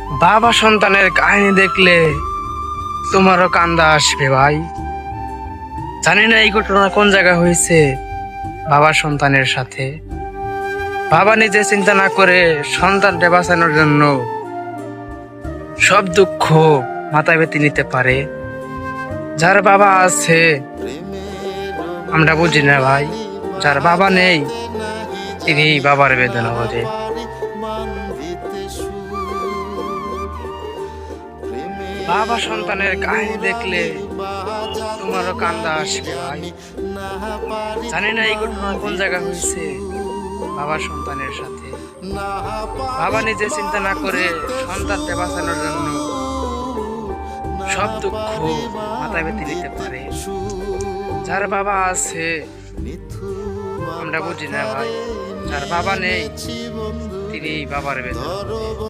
বাবা সন্তানের কাহিনী দেখলে তোমারও কান্দা আসবে ভাই। জানি না এই ঘটনা কোন জায়গায় হয়েছে বাবা সন্তানের সাথে। বাবা নিজে চিন্তা না করে সন্তানকে বাঁচানোর জন্য সব দুঃখ মাথায় পেতে নিতে পারে। যার বাবা আছে আমরা বুঝি না ভাই, যার বাবা নেই তিনি বাবার বেদনা বোঝে। বাবা সন্তানের কাহিনী দেখলে তোমারও কান্দা আসবে ভাই। জানি না এই ঘটনা কোন জায়গায় হয়েছে বাবা সন্তানের সাথে। বাবা নিজে চিন্তা না করে সন্তানকে বাঁচানোর জন্য সব দুঃখ মাথায় পেতে নিতে পারে। যার বাবা আছে আমরা বুঝি না ভাই, যার বাবা নেই তিনি বাবার বেদনা বোঝে।